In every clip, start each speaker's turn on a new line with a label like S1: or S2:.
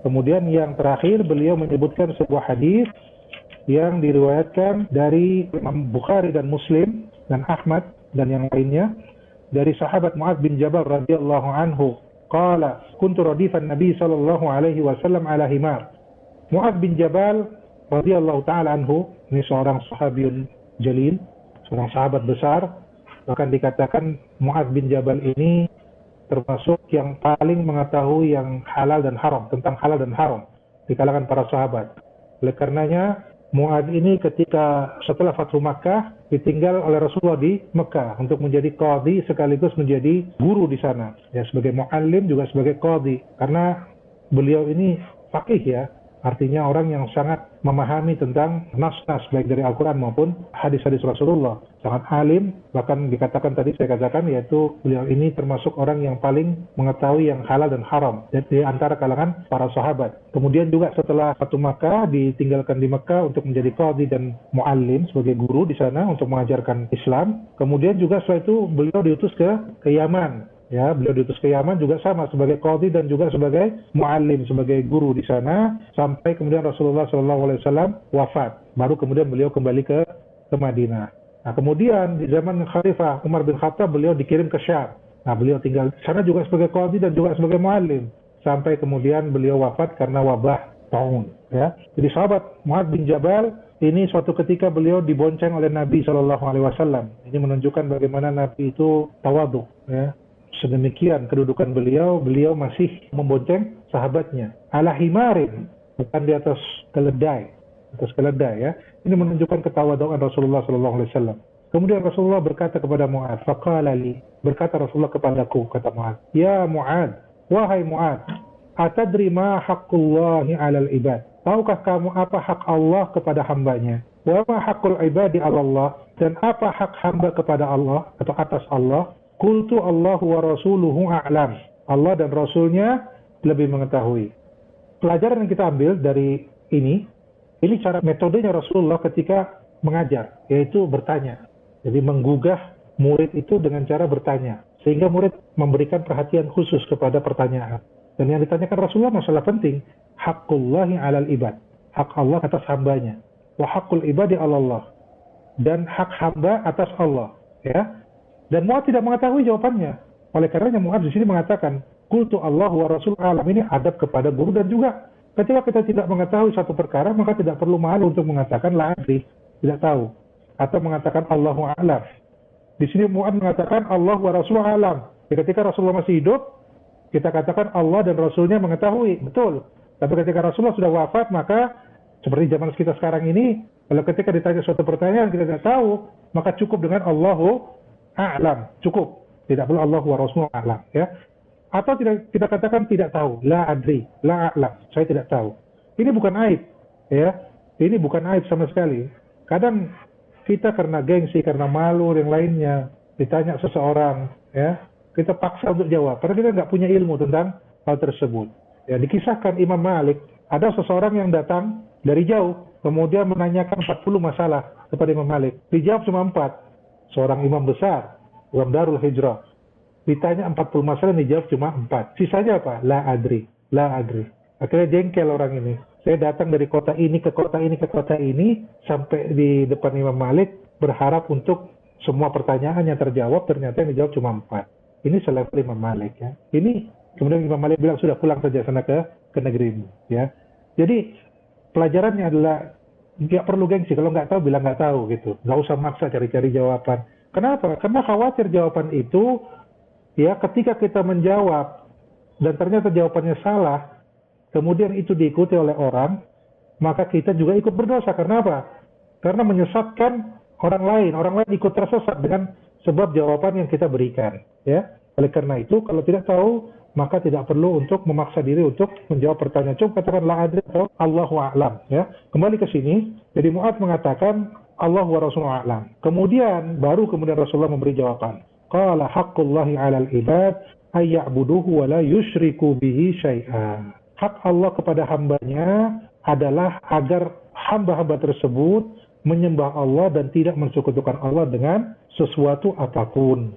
S1: Kemudian yang terakhir beliau menyebutkan sebuah hadis yang diriwayatkan dari Imam Bukhari dan Muslim dan Ahmad dan yang lainnya dari sahabat Mu'adz bin Jabal radhiyallahu anhu. Qala kuntu radifan Nabi sallallahu alaihi wasallam ala himar. Mu'adz bin Jabal radhiyallahu taala anhu, ini seorang sahabiyun jalil, seorang sahabat besar, bahkan dikatakan Mu'adz bin Jabal ini termasuk yang paling mengetahui yang halal dan haram, tentang halal dan haram di kalangan para sahabat. Oleh karenanya Mu'adz ini ketika setelah Fathu Makkah ditinggal oleh Rasulullah di Mekah untuk menjadi qadhi sekaligus menjadi guru di sana. Ya, sebagai muallim juga sebagai qadhi, karena beliau ini faqih ya, artinya orang yang sangat memahami tentang nas-nas baik dari Al-Quran maupun hadis-hadis Rasulullah. Sangat alim, bahkan dikatakan tadi saya katakan yaitu beliau ini termasuk orang yang paling mengetahui yang halal dan haram di antara kalangan para sahabat. Kemudian juga setelah Fathu Makkah ditinggalkan di Mekah untuk menjadi qadhi dan muallim sebagai guru di sana untuk mengajarkan Islam. Kemudian juga setelah itu beliau diutus ke Yaman. Ya, beliau diutus ke Yaman juga sama sebagai qadhi dan juga sebagai muallim, sebagai guru di sana sampai kemudian Rasulullah SAW wafat. Baru kemudian beliau kembali ke Madinah. Nah, kemudian di zaman Khalifah Umar bin Khattab beliau dikirim ke Syam. Nah, beliau tinggal di sana juga sebagai qadhi dan juga sebagai muallim sampai kemudian beliau wafat karena wabah taun. Ya, jadi sahabat Mu'adz bin Jabal ini suatu ketika beliau dibonceng oleh Nabi SAW. Ini menunjukkan bagaimana Nabi itu tawadhu. Ya. Sedemikian kedudukan beliau masih membonceng sahabatnya. Ala himarin, bukan di atas keledai. Ya. Ini menunjukkan ketawaduan Rasulullah SAW. Kemudian Rasulullah berkata kepada Mu'adz, faqala li, berkata Rasulullah kepadaku, kata Mu'adz, ya Mu'adz, wahai Mu'adz, atadri ma haqqullahi 'alal ibad? Tahukah kamu apa hak Allah kepada hambanya? Wa ma haqqul ibadi 'ala Allah? Dan apa hak hamba kepada Allah atau atas Allah? Qultu Allahu wa rasuluhu a'lam. Allah dan Rasulnya lebih mengetahui. Pelajaran yang kita ambil dari ini cara metodenya Rasulullah ketika mengajar, yaitu bertanya. Jadi menggugah murid itu dengan cara bertanya, sehingga murid memberikan perhatian khusus kepada pertanyaan. Dan yang ditanyakan Rasulullah masalah penting, haqqullahi 'alal ibad, hak Allah atas hambanya, wa haqqul ibadi 'ala Allah, dan hak hamba atas Allah, ya. Dan Mu'adz tidak mengetahui jawabannya. Oleh karenanya Mu'adz di sini mengatakan, qultu Allah wa rasul alam. Ini adab kepada guru dan juga ketika kita tidak mengetahui satu perkara, maka tidak perlu malu untuk mengatakan la adri, tidak tahu, atau mengatakan Allahu a'lam. Di sini Mu'adz mengatakan Allah wa rasul alam. Ketika Rasulullah masih hidup, kita katakan Allah dan Rasulnya mengetahui, betul. Tapi ketika Rasulullah sudah wafat, maka seperti zaman kita sekarang ini, kalau ketika ditanya suatu pertanyaan kita tidak tahu, maka cukup dengan Allahu a'lam, cukup. Tidak perlu Allah wa Rasul a'lam, ya. Atau tidak kita katakan tidak tahu, la adri, la a'lam, saya tidak tahu. Ini bukan aib, ya. Ini bukan aib sama sekali. Kadang kita karena gengsi, karena malu dan lainnya, ditanya seseorang, ya, kita paksa untuk jawab karena kita nggak punya ilmu tentang hal tersebut. Ya, dikisahkan Imam Malik, ada seseorang yang datang dari jauh, kemudian menanyakan 40 masalah kepada Imam Malik. Dijawab cuma 4. Seorang imam besar, Imam Darul Hijrah, ditanya 40 masalah, dijawab cuma 4. Sisanya apa? La adri. Akhirnya jengkel orang ini. Saya datang dari kota ini ke kota ini ke kota ini, sampai di depan Imam Malik, berharap untuk semua pertanyaan yang terjawab, ternyata yang dijawab cuma 4. Ini selevel Imam Malik, ya. Ini kemudian Imam Malik bilang, sudah pulang saja sana ke negerimu, ya. Jadi pelajarannya adalah nggak perlu gengsi, kalau nggak tahu bilang nggak tahu gitu, nggak usah maksa cari-cari jawaban. Kenapa? Karena khawatir jawaban itu, ya, ketika kita menjawab dan ternyata jawabannya salah, kemudian itu diikuti oleh orang, maka kita juga ikut berdosa. Karena apa? Karena menyesatkan orang lain ikut tersesat dengan sebab jawaban yang kita berikan, ya. Oleh karena itu, kalau tidak tahu, maka tidak perlu untuk memaksa diri untuk menjawab pertanyaan. Coba katakan la adri atau Allahu a'lam, ya. Kembali ke sini, jadi Mu'adz mengatakan Allahu wa Rasuluhu a'lam. Kemudian Rasulullah memberi jawaban. Qala haqqullahi 'alal ibad ay ya'buduhu wa la yusyriku bihi syai'an. Hak Allah kepada hambanya adalah agar hamba-hamba tersebut menyembah Allah dan tidak mensekutukan Allah dengan sesuatu apapun.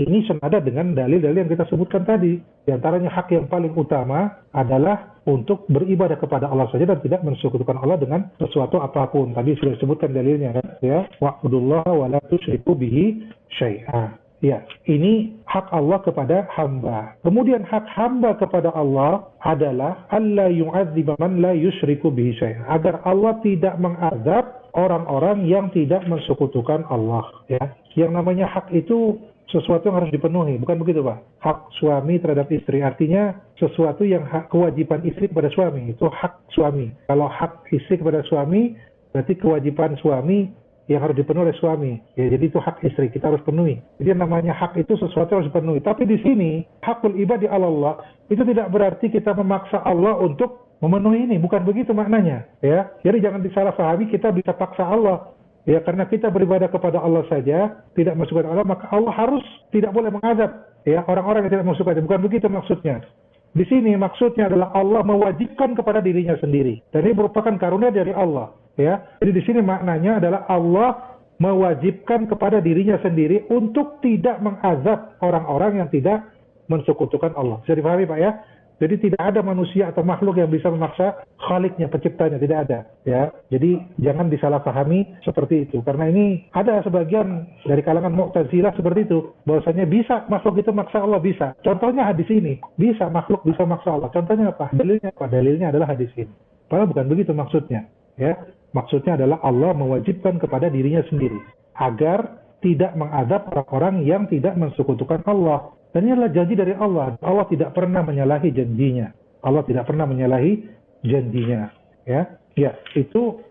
S1: ini senada dengan dalil-dalil yang kita sebutkan tadi. Di antaranya hak yang paling utama adalah untuk beribadah kepada Allah saja dan tidak mensekutukan Allah dengan sesuatu apapun. Tadi sudah disebutkan dalilnya kan, ya. Wa'budullaha wa la tusyriku bihi syai'a. Ya, ini hak Allah kepada hamba. Kemudian hak hamba kepada Allah adalah alla yu'adziba man la yusyriku bihi syai'a. Agar Allah tidak mengazab orang-orang yang tidak mensekutukan Allah, ya. Yang namanya hak itu sesuatu yang harus dipenuhi, bukan begitu Pak? Hak suami terhadap istri, artinya sesuatu yang hak kewajiban istri kepada suami, itu hak suami. Kalau hak istri kepada suami, berarti kewajiban suami yang harus dipenuhi oleh suami. Ya, jadi itu hak istri, kita harus penuhi. Jadi yang namanya hak itu sesuatu yang harus dipenuhi. Tapi di sini, hakul ibadi ala Allah, itu tidak berarti kita memaksa Allah untuk memenuhi ini, bukan begitu maknanya. Ya, jadi jangan disalahpahami kita bisa paksa Allah. Ya, karena kita beribadah kepada Allah saja, tidak masukkan Allah, maka Allah harus tidak boleh mengazab ya orang-orang yang tidak masukkan. Bukan begitu maksudnya. Di sini maksudnya adalah Allah mewajibkan kepada dirinya sendiri. Dan ini merupakan karunia dari Allah. Ya, jadi di sini maknanya adalah Allah mewajibkan kepada dirinya sendiri untuk tidak mengazab orang-orang yang tidak mensekutukan Allah. Bisa dipahami Pak ya? Jadi tidak ada manusia atau makhluk yang bisa memaksa Khaliknya, penciptanya, tidak ada. Ya, jadi jangan disalahpahami seperti itu. Karena ini ada sebagian dari kalangan Mu'tazilah seperti itu, bahwasanya bisa makhluk itu maksa Allah, bisa. Contohnya hadis ini, bisa makhluk bisa maksa Allah. Contohnya apa? Dalilnya apa? Dalilnya adalah hadis ini. Padahal bukan begitu maksudnya. Ya, maksudnya adalah Allah mewajibkan kepada dirinya sendiri agar tidak mengadab orang-orang yang tidak mensekutukan Allah. Dan ini adalah janji dari Allah. Allah tidak pernah menyalahi janjinya. Allah tidak pernah menyalahi janjinya. Ya, ya itu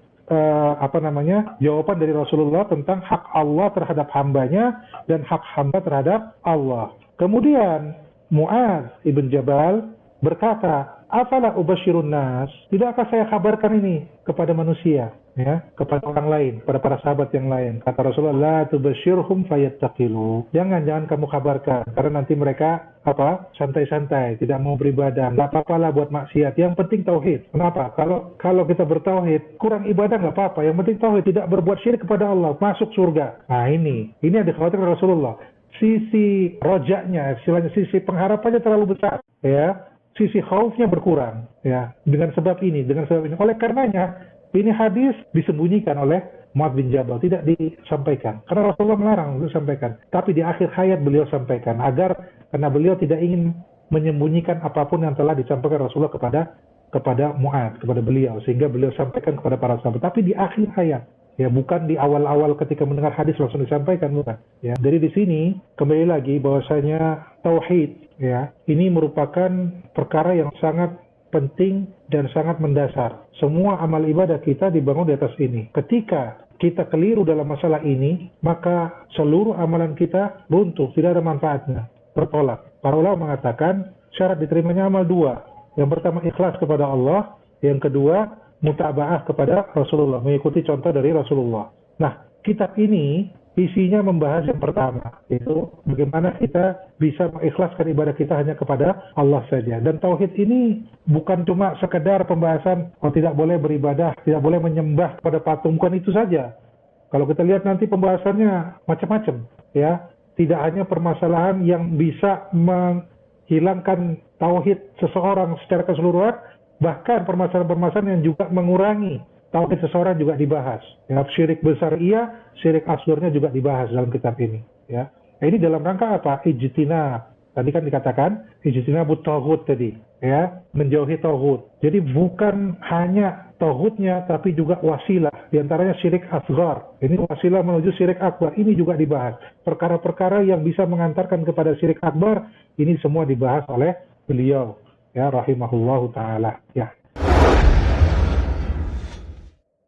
S1: jawaban dari Rasulullah tentang hak Allah terhadap hambanya dan hak hamba terhadap Allah. Kemudian Mu'adz ibn Jabal berkata, "Afala ubasyirun nas?" Tidakkah saya kabarkan ini kepada manusia, ya, kepada orang lain, kepada para sahabat yang lain? Kata Rasulullah, "La tubasyirhum fayattaqilu." Jangan kamu kabarkan, karena nanti mereka santai-santai, tidak mau beribadah. Enggak apa-apalah buat maksiat. Yang penting tauhid. Kenapa? Kalau kita bertauhid, kurang ibadah enggak apa-apa. Yang penting tauhid, tidak berbuat syirik kepada Allah, masuk surga. Nah, ini yang dikhawatirkan Rasulullah. Sisi rojaknya, istilahnya sisi pengharapannya terlalu besar, ya. Sisi khaufnya berkurang, ya, dengan sebab ini. Oleh karenanya, ini hadis disembunyikan oleh Mu'adz bin Jabal, tidak disampaikan. Karena Rasulullah melarang untuk disampaikan. Tapi di akhir hayat beliau sampaikan, karena beliau tidak ingin menyembunyikan apapun yang telah disampaikan Rasulullah kepada Mu'adz, kepada beliau. Sehingga beliau sampaikan kepada para sahabat. Tapi di akhir hayat. Ya, bukan di awal-awal ketika mendengar hadis langsung disampaikan, bukan. Ya, dari di sini kembali lagi bahwasanya tauhid, ya, ini merupakan perkara yang sangat penting dan sangat mendasar. Semua amal ibadah kita dibangun di atas ini. Ketika kita keliru dalam masalah ini, maka seluruh amalan kita runtuh, tidak ada manfaatnya, bertolak. Para ulama mengatakan syarat diterimanya amal dua. Yang pertama ikhlas kepada Allah, yang kedua mutaba'ah kepada Rasulullah, mengikuti contoh dari Rasulullah. Nah, kitab ini isinya membahas yang pertama, yaitu bagaimana kita bisa mengikhlaskan ibadah kita hanya kepada Allah saja. Dan tauhid ini bukan cuma sekedar pembahasan tidak boleh beribadah, tidak boleh menyembah kepada patung, bukan itu saja. Kalau kita lihat nanti pembahasannya macam-macam, ya. Tidak hanya permasalahan yang bisa menghilangkan tauhid seseorang secara keseluruhan, bahkan permasalahan-permasalahan yang juga mengurangi tauhid seseorang juga dibahas. Ya, syirik besar iya, syirik asgharnya juga dibahas dalam kitab ini. Ya, nah, ini dalam rangka apa? Ijtinab. Tadi kan dikatakan ijtinabut tauhid tadi, ya, menjauhi tauhid. Jadi bukan hanya tauhidnya, tapi juga wasilah. Di antaranya syirik asghar. Ini wasilah menuju syirik akbar. Ini juga dibahas. Perkara-perkara yang bisa mengantarkan kepada syirik akbar, ini semua dibahas oleh beliau. Ya, rahimahullahu ta'ala. Ya.